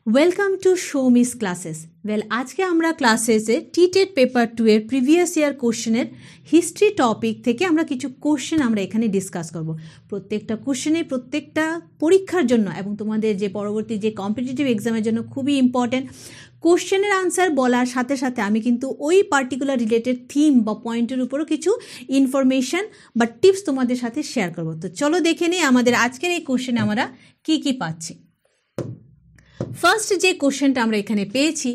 Welcome to show miss classes. আজকে আমরা ক্লাসেসে টিটেড paper 2 এর প্রিভিয়াস ইয়ার কোশ্চেনের হিস্ট্রি টপিক থেকে আমরা কিছু কোশ্চেন আমরা এখানে ডিসকাস করব। প্রত্যেকটা কোশ্চেনে প্রত্যেকটা পরীক্ষার জন্য এবং তোমাদের যে পরবর্তী যে কম্পিটিটিভ এক্সামের জন্য খুবই ইম্পর্ট্যান্ট। কোশ্চেনের আনসার বলার সাথে সাথে আমি কিন্তু ওই পার্টিকুলার রিলেটেড থিম বা পয়েন্টের উপরও কিছু ইনফরমেশন বা টিপস তোমাদের সাথে শেয়ার করব। তো চলো দেখে নিই আমাদের আজকের এই কোশ্চেনে আমরা কি কি পাচ্ছি। ফার্স্ট যে কোশ্চেনটা আমরা এখানে পেয়েছি,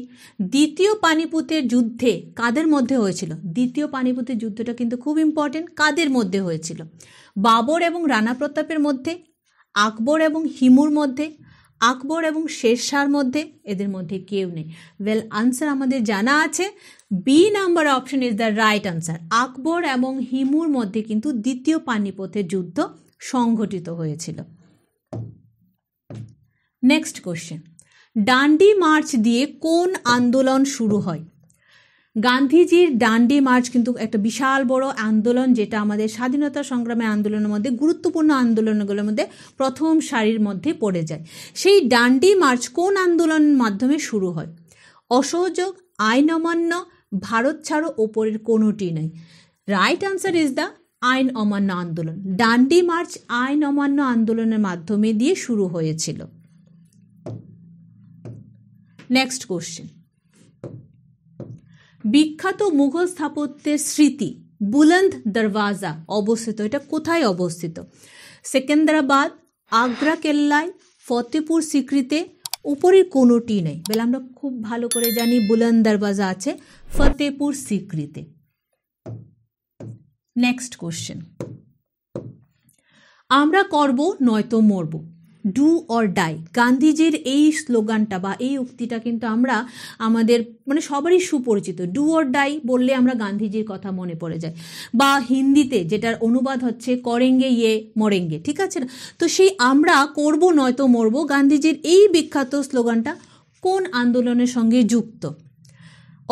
দ্বিতীয় পানিপথের যুদ্ধে কাদের মধ্যে হয়েছিল? দ্বিতীয় পানিপথের যুদ্ধটা কিন্তু খুব ইম্পর্টেন্ট। কাদের মধ্যে হয়েছিল? বাবর এবং রানা প্রতাপের মধ্যে, আকবর এবং হিমুর মধ্যে, আকবর এবং শেরশাহর মধ্যে, এদের মধ্যে কেউ নেই। আনসার আমাদের জানা আছে, B number option is the right answer. Akbar এবং হিমুর মধ্যে কিন্তু দ্বিতীয় পানিপথের যুদ্ধ সংঘটিত হয়েছিল। নেক্সট কোশ্চেন, ডান্ডি মার্চ দিয়ে কোন আন্দোলন শুরু হয়? গান্ধীজির ডান্ডি মার্চ কিন্তু একটা বিশাল বড় আন্দোলন, যেটা আমাদের স্বাধীনতা সংগ্রামের আন্দোলনের মধ্যে গুরুত্বপূর্ণ আন্দোলনগুলোর মধ্যে প্রথম সারির মধ্যে পড়ে যায়। সেই ডান্ডি মার্চ কোন আন্দোলনের মাধ্যমে শুরু হয়? অসহযোগ, আইন অমান্য, ভারত ছাড়ো, ওপরের কোনোটি নেই। রাইট আনসার ইজ দ্য আইন অমান্য আন্দোলন। ডান্ডি মার্চ আইন অমান্য আন্দোলনের মাধ্যমে দিয়ে শুরু হয়েছিল। নেক্সট কোশ্চেন, বিখ্যাত মুঘল স্থাপত্যের স্মৃতি বুলন্দ দরওয়াজা অবস্থিত, এটা কোথায় অবস্থিত? সেকেন্দ্রাবাদ, আগ্রা কেল্লায়, ফতেপুর সিক্রিতে, উপরের কোনোটি নেই। আমরা খুব ভালো করে জানি বুলন্দ দরওয়াজা আছে ফতেপুর সিক্রিতে। নেক্সট কোশ্চেন, আমরা করব নয়তো মরব, ডু অর ডাই। গান্ধীজির এই স্লোগানটা বা এই উক্তিটা কিন্তু আমরা আমাদের সবারই সুপরিচিত। ডু অর ডাই বললে আমরা গান্ধীজির কথা মনে পড়ে যায়, বা হিন্দিতে যেটার অনুবাদ হচ্ছে করেঙ্গে ইয়ে মরেঙ্গে, ঠিক আছে না? তো সেই আমরা করব নয়তো মরব গান্ধীজির এই বিখ্যাত স্লোগানটা কোন আন্দোলনের সঙ্গে যুক্ত?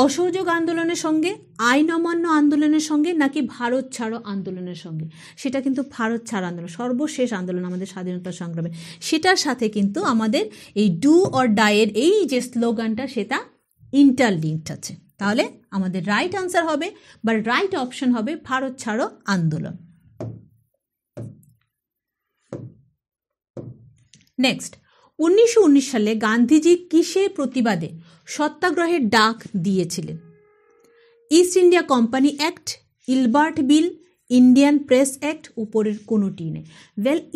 অসহযোগ আন্দোলনের সঙ্গে, আইন অমান্য আন্দোলনের সঙ্গে, নাকি ভারত ছাড়ো আন্দোলনের সঙ্গে? সেটা কিন্তু ভারত ছাড়ো আন্দোলন, সর্বশেষ আন্দোলন আমাদের স্বাধীনতা সংগ্রামে, সেটার সাথে কিন্তু আমাদের এই ডু অর ডাইয়ের এই যে স্লোগানটা সেটা ইন্টারলিঙ্কড আছে। তাহলে আমাদের রাইট আনসার হবে বা রাইট অপশন হবে ভারত ছাড়ো আন্দোলন। নেক্সট, 1919 সালে গান্ধীজি কিসের প্রতিবাদে সত্যাগ্রহের ডাক দিয়েছিলেন? East India company act, Ilbert বিল, ইন্ডিয়ান প্রেস অ্যাক্ট, উপরের কোনোটি নেই।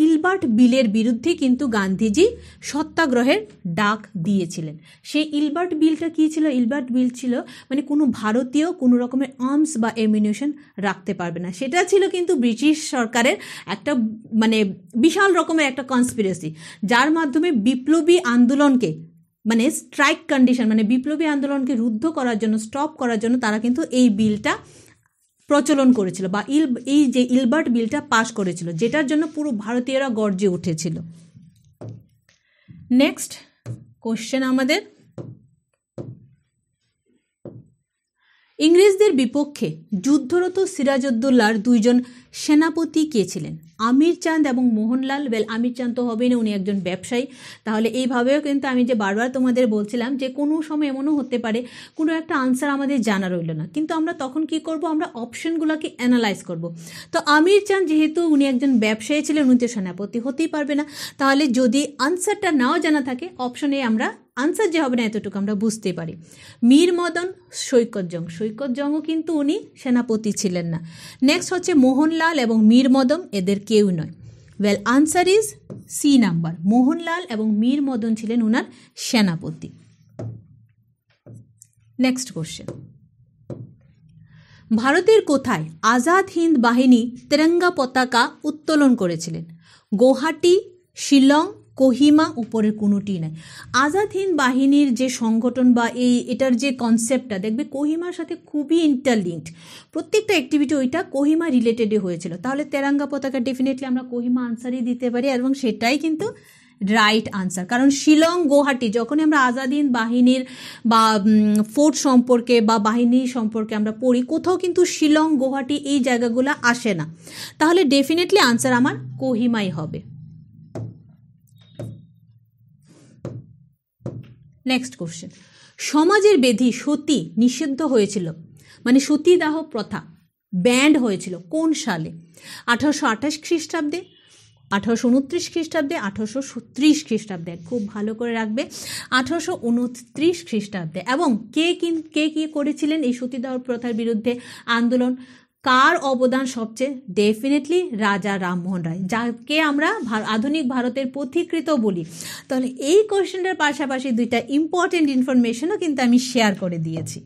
ইলবার্ট বিলের বিরুদ্ধে কিন্তু গান্ধীজি সত্যাগ্রহের ডাক দিয়েছিলেন। সেই ইলবার্ট বিলটা কী ছিল? ইলবার্ট বিল ছিল কোনো ভারতীয় কোনো রকমের আর্মস বা এমিউনিশন রাখতে পারবে না। সেটা ছিল কিন্তু ব্রিটিশ সরকারের একটা বিশাল রকমের একটা কনস্পিরেসি, যার মাধ্যমে বিপ্লবী আন্দোলনকে স্ট্রাইক কন্ডিশন বিপ্লবী আন্দোলনকে রুদ্ধ করার জন্য, স্টপ করার জন্য তারা কিন্তু এই বিলটা প্রচলন করেছিল বা এই যে ইলবার্ট বিলটা পাশ করেছিল, যেটার জন্য পুরো ভারতীয়রা গর্জে উঠেছিল। নেক্সট কোশ্চেন আমাদের, ইংরেজদের বিপক্ষে যুদ্ধরত সিরাজউদ্দৌলার দুইজন সেনাপতি কে ছিলেন? আমির চাঁদ এবং মোহনলাল। আমির চাঁদ তো হবেই না, উনি একজন ব্যবসায়ী। তাহলে এইভাবেও কিন্তু আমি যে বারবার তোমাদের বলছিলাম যে কোনো সময় এমনও হতে পারে কোনো একটা আনসার আমাদের জানা রইল না, কিন্তু আমরা তখন কি করব? আমরা অপশনগুলোকে অ্যানালাইজ করব। তো আমির চাঁদ যেহেতু উনি একজন ব্যবসায়ী ছিলেন, উনি তো সেনাপতি হতেই পারবে না। তাহলে যদি আনসারটা নাও জানা থাকে, অপশনে আমরা আনসার যে হবে না এতটুকু আমরা বুঝতে পারি। মীর মদন, সৈকত জং। সৈকত জংও কিন্তু উনি সেনাপতি ছিলেন না। নেক্সট হচ্ছে মোহনলাল এবং মীর মদন, এদের কেউ নয়। Answer is C number. Mohanlal এবং মীর মদন ছিলেন উনার সেনাপতি। নেক্সট কোশ্চেন, ভারতের কোথায় আজাদ হিন্দ বাহিনী তেরঙ্গা পতাকা উত্তোলন করেছিলেন? গৌহাটি, শিলং, কোহিমা, উপরের কোনোটি নাই। আজাদ হিন্দ বাহিনীর যে সংগঠন বা এটার যে কনসেপ্টটা দেখবে কোহিমার সাথে খুবই ইন্টারলিঙ্কড। প্রত্যেকটা অ্যাক্টিভিটি ওইটা কোহিমা রিলেটেডই হয়েছিল। তাহলে তেরঙ্গা পতাকা ডেফিনেটলি আমরা কোহিমা আনসারই দিতে পারি, এবং সেটাই কিন্তু রাইট আনসার। কারণ শিলং, গৌহাটি যখনই আমরা আজাদ হিন্দ বাহিনীর বা ফোর্ট সম্পর্কে বা বাহিনী সম্পর্কে আমরা পড়ি, কোথাও কিন্তু শিলং, গৌহাটি এই জায়গাগুলো আসে না। তাহলে ডেফিনেটলি আনসার আমার কোহিমাই হবে। নেক্সট কোশ্চেন, সমাজের বেধি সতী নিষিদ্ধ হয়েছিল, মানে সতীদাহ প্রথা ব্যান্ড হয়েছিল কোন সালে? 1828 খ্রিস্টাব্দে, 1829 খ্রিস্টাব্দে, 1830 খ্রিস্টাব্দে। খুব ভালো করে রাখবে, 1829 খ্রিস্টাব্দে। এবং কে কি করেছিলেন এই সতীদাহ প্রথার বিরুদ্ধে আন্দোলন? কার অবদান সবচেয়ে? ডেফিনেটলি রাজা রামমোহন রায়, যাকে আমরা আধুনিক ভারতের পথিকৃৎ বলি। তাহলে এই কোশ্চেনটার পাশাপাশি দুইটা ইম্পর্টেন্ট ইনফরমেশনও কিন্তু আমি শেয়ার করে দিয়েছি।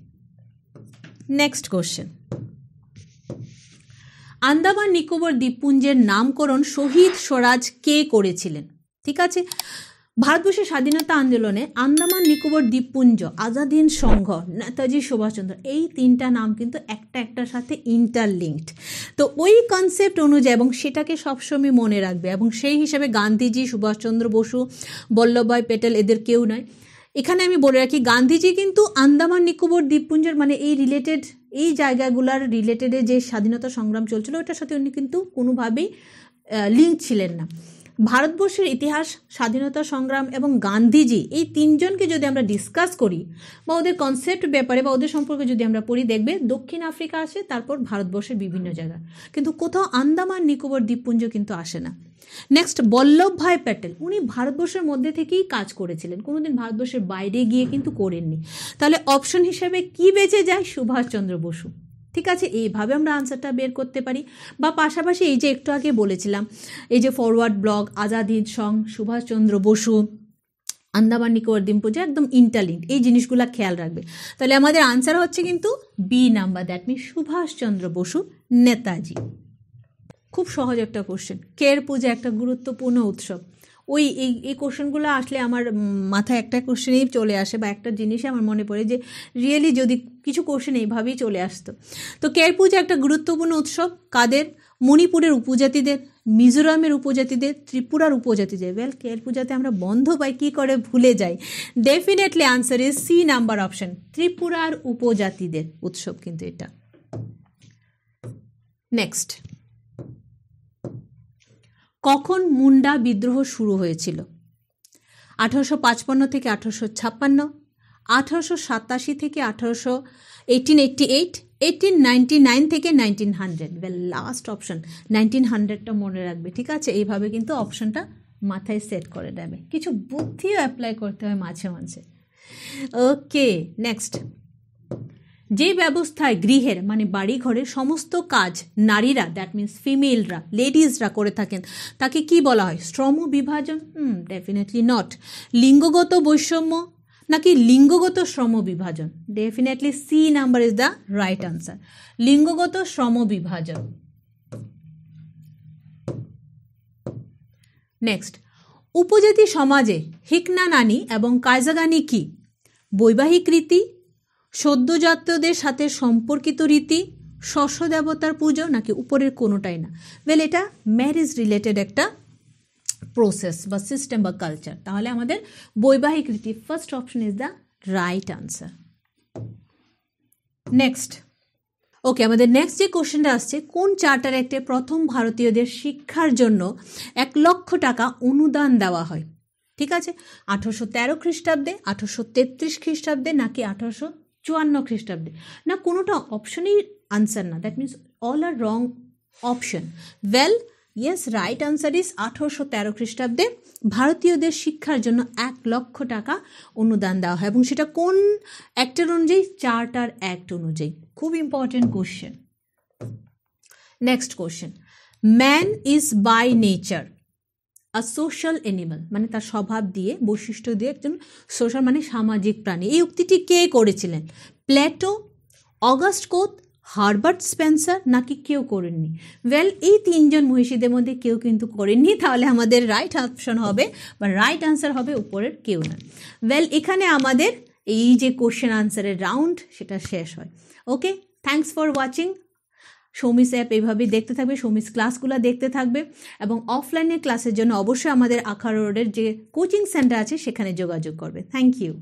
নেক্সট কোশ্চেন, আন্দামান নিকোবর দ্বীপপুঞ্জের নামকরণ শহীদ স্বরাজ কে করেছিলেন? ঠিক আছে, ভারতবর্ষের স্বাধীনতা আন্দোলনে আন্দামান নিকোবর দ্বীপপুঞ্জ, আজাদ হিন্দ সংঘ, নেতাজি সুভাষচন্দ্র, এই তিনটা নাম কিন্তু একটার সাথে ইন্টারলিঙ্কড। তো ওই কনসেপ্ট অনুযায়ী এবং সেটাকে সবসময় মনে রাখবে, এবং সেই হিসাবে গান্ধীজি, সুভাষচন্দ্র বসু, বল্লভভাই প্যাটেল এদের কেউ নয়। এখানে আমি বলে রাখি, গান্ধীজি কিন্তু আন্দামান নিকোবর দ্বীপপুঞ্জের মানে এই জায়গাগুলার রিলেটেডে যে স্বাধীনতা সংগ্রাম চলছিল ওটার সাথে উনি কিন্তু কোনোভাবেই লিঙ্ক ছিলেন না। ভারতবর্ষের ইতিহাস, স্বাধীনতা সংগ্রাম এবং গান্ধীজি, এই তিনজনকে যদি আমরা ডিসকাস করি বা ওদের কনসেপ্ট ব্যাপারে বা ওদের সম্পর্কে যদি আমরা পড়ি, দেখবে দক্ষিণ আফ্রিকা আসে, তারপর ভারতবর্ষের বিভিন্ন জায়গা, কিন্তু কোথাও আন্দামান নিকোবর দ্বীপপুঞ্জ কিন্তু আসে না। নেক্সট, বল্লভভাই প্যাটেল, উনি ভারতবর্ষের মধ্যে থেকেই কাজ করেছিলেন, কোনোদিন ভারতবর্ষের বাইরে গিয়ে কিন্তু করেননি। তাহলে অপশন হিসেবে কি বেঁচে যায়? সুভাষচন্দ্র বসু। ঠিক আছে, এইভাবে আমরা আনসারটা বের করতে পারি। বা পাশাপাশি এই যে একটু আগে বলেছিলাম, এই যে ফরওয়ার্ড ব্লক, আজাদ হিন্দ সংঘ, সুভাষচন্দ্র বসু, আন্দামান নিকোবর দ্বীপপুঞ্জ একদম ইন্টারলিঙ্কড, এই জিনিসগুলো খেয়াল রাখবে। তাহলে আমাদের আনসার হচ্ছে কিন্তু B number, that means Subhas Chandra Basu, Netaji. খুব সহজ একটা কোশ্চেন, কের পূজা একটা গুরুত্বপূর্ণ উৎসব। এই কোশ্চেনগুলো আসলে আমার মাথায় একটা কোশ্চেনেই চলে আসে, বা একটা জিনিসে আমার মনে পড়ে যে রিয়েলি যদি কিছু কোশ্চেন এইভাবেই চলে আসতো। তো কের পূজা একটা গুরুত্বপূর্ণ উৎসব কাদের? মণিপুরের উপজাতিদের, মিজোরামের উপজাতিদের, ত্রিপুরার উপজাতিদের। ওয়েল, কের পূজাতে আমরা বন্ধ পাই, কী করে ভুলে যাই? Definitely answer is C number option, ত্রিপুরার উপজাতিদের উৎসব কিন্তু এটা। নেক্সট, কখন মুন্ডা বিদ্রোহ শুরু হয়েছিল? 1855 থেকে 1856, 1887 থেকে 1888, 1899 থেকে 1900। ওয়েল, লাস্ট অপশন 1900টা মনে রাখবে, ঠিক আছে? এইভাবে কিন্তু অপশনটা মাথায় সেট করে দেবে, কিছু বুদ্ধিও অ্যাপ্লাই করতে হয় মাঝে মাঝে। ওকে, নেক্সট, যে ব্যবস্থায় গৃহের মানে বাড়ি ঘরের সমস্ত কাজ নারীরা, দ্যাট মিনস ফিমেলরা, লেডিজরা করে থাকেন, তাকে কি বলা হয়? শ্রম বিভাজন? Definitely not. লিঙ্গগত বৈষম্য নাকি লিঙ্গগত শ্রম বিভাজন? Definitely C number is the right answer, লিঙ্গগত শ্রম বিভাজন। নেক্সট, উপজাতি সমাজে হিকনানানি এবং কায়জাগানি কি? বৈবাহিক রীতি, সদ্যজাতদের সাথে সম্পর্কিত রীতি, শস্য দেবতার পুজো, নাকি উপরের কোনোটাই না? ওয়েল, এটা ম্যারেজ রিলেটেড একটা প্রসেস বা সিস্টেম বা কালচার। তাহলে আমাদের বৈবাহিক রীতি, first option is the right answer. Next, okay, আমাদের নেক্সট যে কোশ্চেনটা আসছে, কোন চার্টার অ্যাক্টে প্রথম ভারতীয়দের শিক্ষার জন্য 1 লক্ষ টাকা অনুদান দেওয়া হয়? ঠিক আছে, 1813 খ্রিস্টাব্দে, 1833 খ্রিস্টাব্দে, নাকি 1854 খ্রিস্টাব্দে? না, কোনোটা অপশনই আনসার না, that means all are wrong option. Well, yes, right answer is 1813 খ্রিস্টাব্দে ভারতীয়দের শিক্ষার জন্য 1 লক্ষ টাকা অনুদান দেওয়া হয়, এবং সেটা কোন অ্যাক্টের অনুযায়ী? চার্টার অ্যাক্ট অনুযায়ী। খুব important question. Next question, man is by nature a social animal, মানে তার স্বভাব দিয়ে, বৈশিষ্ট্য দিয়ে একজন সোশ্যাল মানে সামাজিক প্রাণী। এই উক্তিটি কে করেছিলেন? প্লেটো, অগাস্ট কোত, হারবার্ট স্পেন্সার, নাকি কেউ করেননি? ওয়েল, এই তিনজন মহিষীদের মধ্যে কেউ কিন্তু করেননি। তাহলে আমাদের রাইট অপশন হবে বা রাইট আনসার হবে উপরের কেউ না। ওয়েল, এখানে আমাদের এই যে কোশ্চেন আনসারের রাউন্ড সেটা শেষ হয়। Okay, thanks for watching. সৌমিস অ্যাপ এইভাবেই দেখতে থাকবে, সৌমিস ক্লাসগুলো দেখতে থাকবে, এবং অফলাইনে ক্লাসের জন্য অবশ্যই আমাদের আখড়া রোডের যে কোচিং সেন্টার আছে সেখানে যোগাযোগ করবে। Thank you.